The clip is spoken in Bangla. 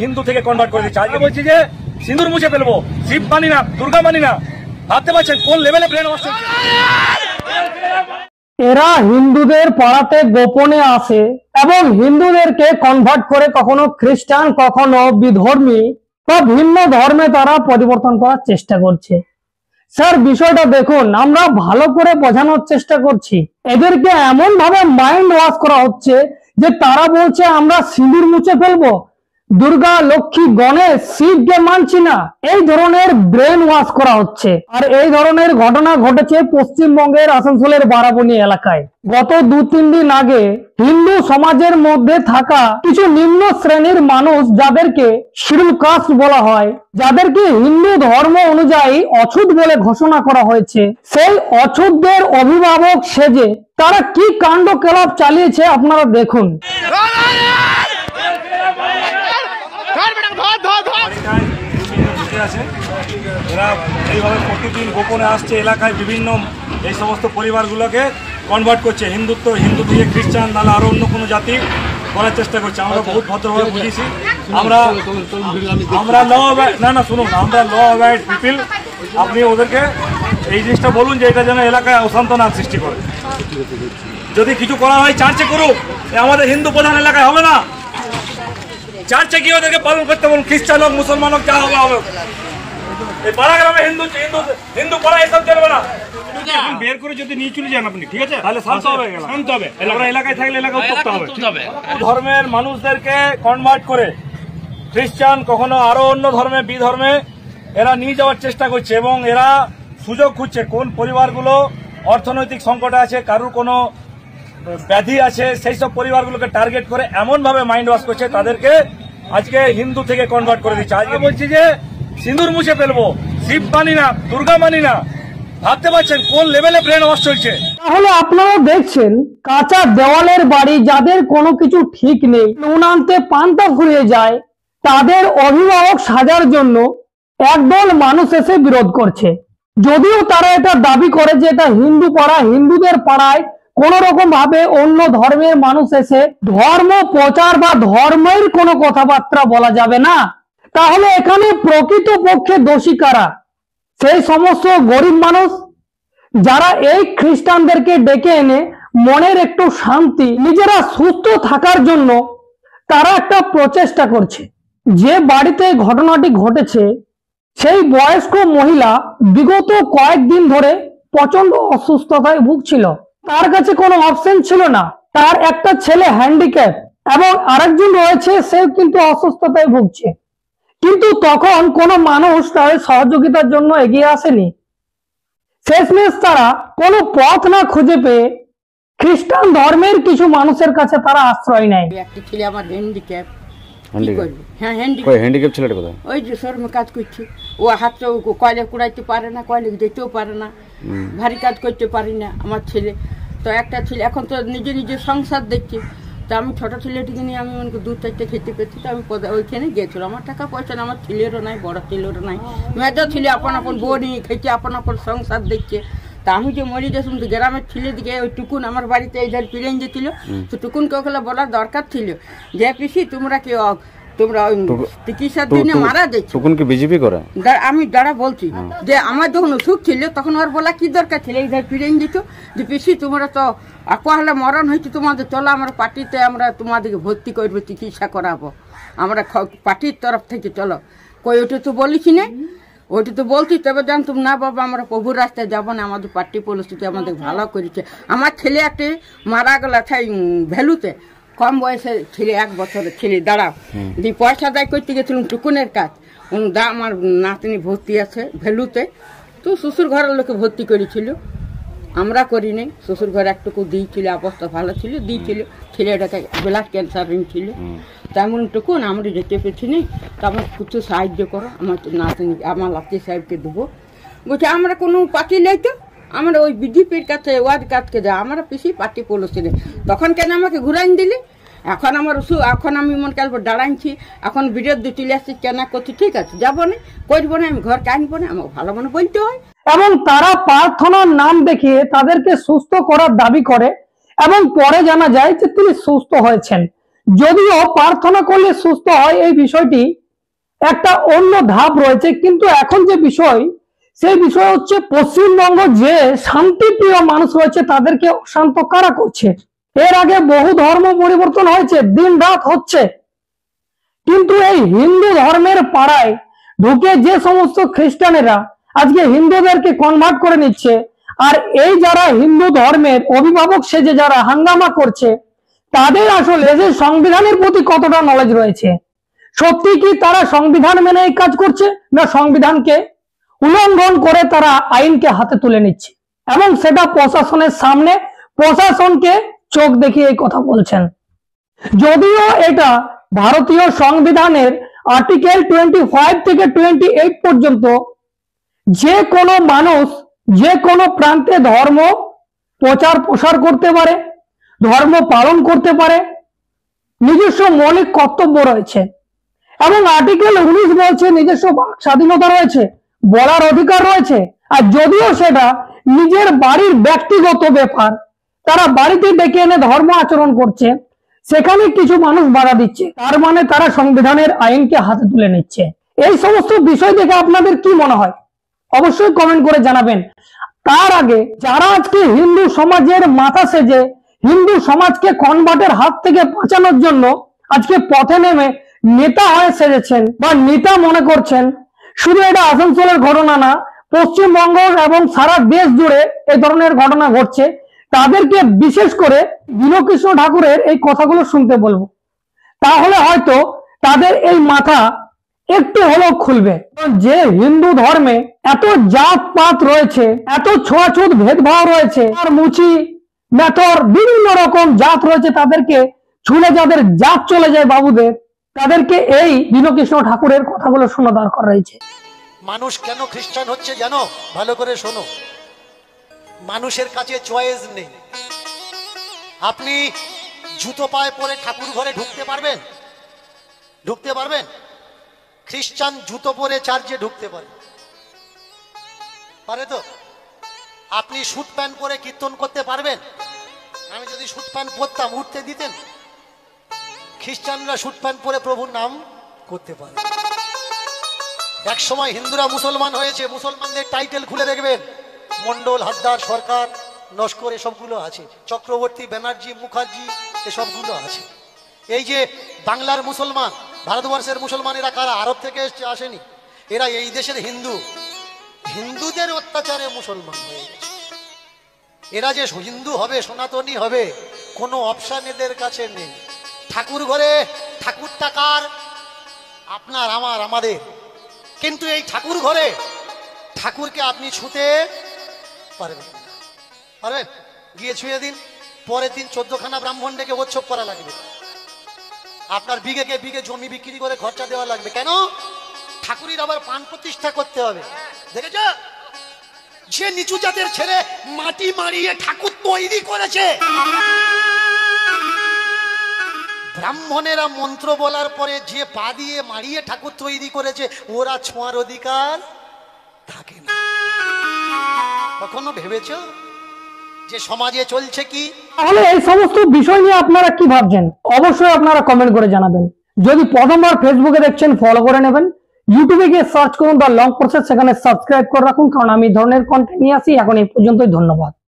হিন্দু থেকে কনভার্ট করে দিচ্ছে। আজকে বলছি যে সিঁদুর মুছে ফেলবো, শিব মানি না, দুর্গা মানি না। ভাবতে পারছেন কোন লেভেলে ব্রেন ওয়াশ চলছে। এরা হিন্দুদের পাড়াতে গোপনে আসে এবং হিন্দুদেরকে কনভার্ট করে কখনো খ্রিস্টান, কখনো বিধর্মী বা ভিন্ন ধর্মে তারা পরিবর্তন করার চেষ্টা করছে। স্যার বিষয়টা দেখুন, আমরা ভালো করে বোঝানোর চেষ্টা করছি। এদেরকে এমন ভাবে মাইন্ড ওয়াশ করা হচ্ছে যে তারা বলছে আমরা সিঁদুর মুছে ফেলবো, দুর্গা, লক্ষ্মী, গণেশ, শিবকে মানছি না। এই ধরনের ব্রেন ওয়াশ করা হচ্ছে। আর এই ধরনের ঘটনা ঘটেছে পশ্চিমবঙ্গের আসানসোলের বারাবণী এলাকায়। গত 2-3 দিন আগে হিন্দু সমাজের মধ্যে থাকা কিছু নিম্ন শ্রেণীর মানুষ, যাদেরকে শিডিউল কাস্ট বলা হয়, যাদেরকে হিন্দু ধর্ম অনুযায়ী অছুত বলে ঘোষণা করা হয়েছে, সেই অছুতদের অভিভাবক সেজে তারা কি কাণ্ড কলাপ চালিয়েছে আপনারা দেখুন। এরা এইভাবে প্রতিদিন গোপনে আসছে এলাকায়, বিভিন্ন এই সমস্ত পরিবারগুলোকে কনভার্ট করছে, হিন্দু থেকে খ্রিস্টান, নাহলে আরো অন্য কোনো জাতি করার চেষ্টা করছে। আমরা বহুত ভদ্রভাবে বুঝেছি। আমরা ল শুনুন, আমরা ল অ্যাবাইড পিপিল। আপনি ওদেরকে এই জিনিসটা বলুন যে এটা যেন এলাকায় অশান্ত না সৃষ্টি করে। যদি কিছু করা হয় চার্চে করুক, আমাদের হিন্দু প্রধান এলাকায় হবে না। চার্চে কি ওদেরকে পালন করতে বলুন, খ্রিস্টান হোক, মুসলমান হোক, যা হবে হবে। এই পাড়া গ্রামে হিন্দু পাড়া এসব চলবে না। বের করে যদি নিয়ে চলে যান আপনি, ঠিক আছে, তাহলে শান্ত হবে। এলাকায় থাকলে এলাকা উত্তপ্ত হবে। ধর্মের মানুষদেরকে কনভার্ট করে খ্রিস্টান, কখনো আরো অন্য ধর্মে, বিধর্মে এরা নিয়ে যাওয়ার চেষ্টা করছে এবং এরা সুযোগ খুঁজছে কোন পরিবারগুলো অর্থনৈতিক সংকটে আছে, কারুর কোনো ব্যাধি আছে, সেই সব পরিবারগুলোকে টার্গেট করে এমন ভাবে মাইন্ড ওয়াশ করছে, তাদেরকে আজকে হিন্দু থেকে কনভার্ট করে দিচ্ছে। আজকে বলছি যে সিঁদুর মুছে ফেলবো, শিব মানি না, দুর্গা মানি না। ভাবতে পারছেন কোন লেভেলে ব্রেন ওয়াশ চলছে। তাহলে আপনারা দেখছেন, কাঁচা দেওয়ালের বাড়ি, যাদের কোনো কিছু ঠিক নেই, নুন আনতে পান্তা ফুরিয়ে যায়, তাদের অভিভাবক সাজার জন্য একদল মানুষ এসে বিরোধ করছে। যদিও তারা এটা দাবি করে যে এটা হিন্দু পাড়া, হিন্দুদের পাড়ায় কোন রকম ভাবে অন্য ধর্মের মানুষ এসে ধর্ম প্রচার বা ধর্মের কোনো কথাবার্তা বলা যাবে না। তাহলে এখানে প্রকৃত পক্ষে দোষী কারা? সেই সমস্ত গরিব মানুষ যারা এই খ্রিস্টানদেরকে ডেকে এনে মনের একটু শান্তি, নিজেরা সুস্থ থাকার জন্য তারা একটা প্রচেষ্টা করছে। যে বাড়িতে ঘটনাটি ঘটেছে, সেই বয়স্ক মহিলা বিগত কয়েকদিন ধরে প্রচন্ড অসুস্থতায় ভুগছিল। তার কাছে কোনো অপশন ছিল না। তার একটা ছেলে হ্যান্ডিক্যাপ এবং আরেকজন রয়েছে, সে কিন্তু অসুস্থতায় ভুগছে। কিন্তু তখন কোনো মানুষ তাদের সহযোগিতার জন্য এগিয়ে আসেনি। শেষমেশ তারা কোনো পথ না খুঁজে পেয়ে খ্রিস্টান ধর্মের কিছু মানুষের কাছে তারা আশ্রয় নেয়। একটা ছেলে আমার হ্যান্ডিক্যাপ, হ্যান্ডিক্যাপ ছেলেটা কোথায়? ওই যে শোরুমে কাজ করছে। ও হাতটা কয়লা কুড়াইতে পারে না, কয়লা যেতেও পারে না, ভারী কাজ করতে পারি না আমার ছেলে। তো একটা ছেলে এখন তো নিজে নিজে সংসার দেখছে। তো আমি ছোট ছেলেটিকে নিয়ে আমি মনে করি 2-4টে খেতে পেয়েছি। তো আমি ওইখানে গিয়েছিলাম। আমার টাকা পয়সা না, আমার ছেলেরও নাই, বড় ছেলেরও নাই। মেয়েটা ছেলে আপন আপন বউ নিয়ে খেয়েছে, আপন আপন সংসার দেখছে। তা আমি যে মরি গেছিলাম, তো গ্রামের ছেলে দিকে ওই টুকুন আমার বাড়িতে এই ধার পিড়েন যেছিল। তো টুকুনকে ওখানে বলার দরকার ছিল যে পিসি তোমরা কি তোমরা চিকিৎসার জন্য মারা যাচ্ছে। টুকুনকে বিজেপি করে আমি দাঁড়া বলছি যে আমার যখন অসুখ ছিল তখন ওর বলা কি দরকার ছিল, এই ধার পিড়েন যেত যে পিসি তোমরা তো আকোয়ালে মরণ হয়েছে তোমাদের, চলো আমরা পার্টিতে আমরা তোমাদেরকে ভর্তি করবো, চিকিৎসা করাবো আমরা পার্টির তরফ থেকে, চলো। কই ওটা তো বলিস না, ওটা তো বলছি। তবে জানতুম না বাবা আমরা প্রভুর রাস্তায় যাবো না, আমাদের পার্টি পরিস্থিতি আমাদের ভালো করেছে। আমার ছেলে একটা মারা গেল ভ্যালুতে, কম বয়সে ছেলে, 1 বছরের ছেলে। দাঁড়াও দিয়ে পয়সা দায় করতে গেছিলাম টুকুনের কাজ। আমার নাতনি ভর্তি আছে ভ্যালুতে। তো শ্বশুর ঘরের লোকে ভর্তি করেছিল, আমরা করিনি। শ্বশুর ঘরে একটুকু দিয়েছিল, অবস্থা ভালো ছিল, দিয়েছিল। ছেলেটাকে ব্লাড ক্যান্সার ছিল। তেমন টুকুন আমরা যেতে পেরেছি নি। তো আমার কিছু সাহায্য করো, আমার নাতনি আমার লাতি সাহেবকে দেবো। বলছে আমরা কোনো পার্টি নেই, তো আমরা ওই বিজেপির কাছে ওয়ার কাছকে যা, আমরা পিসি পার্টি পলিসি নেই। তখন কেন আমাকে ঘুরাইন দিলি? এখন আমার এখন আমি মনে কাল দাঁড়াইছি, এখন বিরোধী চলে আসছি, কেন করছি, ঠিক আছে যাবো না, করবো না, আমি ঘর কানবো না, আমাকে ভালো মনে বলতে হয়। এবং তারা প্রার্থনার নাম দেখিয়ে তাদেরকে সুস্থ করার দাবি করে এবং পরে জানা যায় যে তিনি সুস্থ হয়েছেন। যদিও প্রার্থনা করলে সুস্থ হয় এই বিষয়টি একটা অন্য ধাপ রয়েছে, কিন্তু এখন যে বিষয় সেই বিষয় হচ্ছে পশ্চিমবঙ্গ যে শান্তিপ্রিয় মানুষ রয়েছে তাদেরকে অশান্ত কারা করছে। এর আগে বহু ধর্ম পরিবর্তন হয়েছে, দিন রাত হচ্ছে, কিন্তু এই হিন্দু ধর্মের পাড়ায় ঢুকে যে সমস্ত খ্রিস্টানেরা আজকে হিন্দুদেরকে কনভার্ট করে নিচ্ছে, আর এই যারা হিন্দু ধর্মের অভিভাবক সেজে যারা হাঙ্গামা করছে, তাদের আসলে যে সংবিধানের প্রতি কতটা নলেজ রয়েছে, সত্যি কি তারা সংবিধান মেনে এই কাজ করছে, না সংবিধানকে উল্লঙ্ঘন করে তারা আইনকে হাতে তুলে নিচ্ছে, এবং সেটা প্রশাসনের সামনে প্রশাসনকে চোখ দেখিয়ে এই কথা বলছেন। যদিও এটা ভারতীয় সংবিধানের আর্টিকেল 25 থেকে 28 পর্যন্ত যে কোনো মানুষ যে কোনো প্রান্তে ধর্ম প্রচার প্রসার করতে পারে, ধর্ম পালন করতে পারে, নিজস্ব মৌলিক কর্তব্য রয়েছে, এবং আর্টিকেল 19 বলছে নিজস্ব বাক স্বাধীনতা রয়েছে, বলার অধিকার রয়েছে। আর যদিও সেটা নিজের বাড়ির ব্যক্তিগত ব্যাপার, তারা বাড়িতে ডেকে এনে ধর্ম আচরণ করছে, সেখানে কিছু মানুষ বাধা দিচ্ছে, তার মানে তারা সংবিধানের আইনকে হাতে তুলে নিচ্ছে। এই সমস্ত বিষয় দেখে আপনাদের কি মনে হয় অবশ্যই কমেন্ট করে জানাবেন। তার আগে যারা আজকে হিন্দু সমাজের মাথা সেজে হিন্দু সমাজকে কনভার্টের হাত থেকে বাঁচানোর জন্য আজকে পথে নেমে নেতা হয়ে সেজেছেন বা নেতা মনে করছেন, শুধু এটা আসানসোলের ঘটনা না, পশ্চিমবঙ্গ এবং সারা দেশ জুড়ে এই ধরনের ঘটনা ঘটছে, তাদেরকে বিশেষ করে দীনকৃষ্ণ ঠাকুরের এই কথাগুলো শুনতে বলবো, তাহলে হয়তো তাদের এই মাথা একটু হলেও খুলবে। যে হিন্দু ধর্মে এত জাত পাত রয়েছে, এত ছোঁয়াছুত ভেদভাব রয়েছে, আর মুচি মেথর বিভিন্ন রকম জাত রয়েছে, তাদেরকে ছুলে যাদের জাত চলে যায় বাবুদের, তাদেরকে এই দীনকৃষ্ণ ঠাকুরের কথাগুলো শোনা দরকার রয়েছে। মানুষ কেন খ্রিস্টান হচ্ছে জানো? ভালো করে শোনো, মানুষের কাছে চয়েস নেই। আপনি জুতো পায়ে পরে ঠাকুর ঘরে ঢুকতে পারবেন? ঢুকতে পারবেন? খ্রিস্টান জুতো পরে চার্চে ঢুকতে পারে, পারে তো? আপনি স্যুট প্যান্ট পরে কীর্তন করতে পারবেন? আমি যদি স্যুট প্যান্ট পরতাম উঠতে দিতেন? খ্রিস্টানরা স্যুট প্যান্ট পরে প্রভুর নাম করতে পারে। এক সময় হিন্দুরা মুসলমান হয়েছে, মুসলমানদের টাইটেল খুলে দেখবেন, মন্ডল, হাদ্দার, সরকার, নস্কর, এসবগুলো আছে, চক্রবর্তী, ব্যানার্জি, মুখার্জি, এসবগুলো আছে। এই যে বাংলার মুসলমান, ভারতবর্ষের মুসলমান, এরা কারা? আরব থেকে আসেনি, এরা এই দেশের হিন্দু, হিন্দুদের অত্যাচারে মুসলমান হয়ে গেছে। এরা যে হিন্দু হবে, সনাতনী হবে, কোনো অপশন এদের কাছে নেই। ঠাকুর ঘরে ঠাকুরটা কার? আপনার, আমার, আমাদের। কিন্তু এই ঠাকুর ঘরে ঠাকুরকে আপনি ছুঁতে পারবেন? পারবেন? গিয়ে ছুঁয়ে দিন, পরের দিন 14খানা ব্রাহ্মণ ডেকে উৎসব করা লাগবে, আপনার বিঘেকে বিঘে জমি বিক্রি করে খরচা দেওয়া লাগবে। কেন? ঠাকুরের আবার প্রাণ প্রতিষ্ঠা করতে হবে। দেখেছ, যে নিচু জাতের ছেলে মাটি মারিয়ে ঠাকুর তৈরি করেছে, ব্রাহ্মণেরা মন্ত্র বলার পরে যে পা দিয়ে মারিয়ে ঠাকুর তৈরি করেছে, ওরা ছোঁয়ার অধিকার থাকে না। কখনো ভেবেছ যে সমাজে চলছে কি? তাহলে এই সমস্ত বিষয় নিয়ে আপনারা কি ভাবছেন অবশ্যই আপনারা কমেন্ট করে জানাবেন। যদি প্রথমবার ফেসবুকে দেখছেন ফলো করে নেবেন, ইউটিউবে গিয়ে সার্চ করুন দ্য লং প্রসেস, সেখানে সাবস্ক্রাইব করে রাখুন, কারণ আমি এই ধরনের কন্টেন্ট নিয়ে আসি। এখন এই পর্যন্তই, ধন্যবাদ।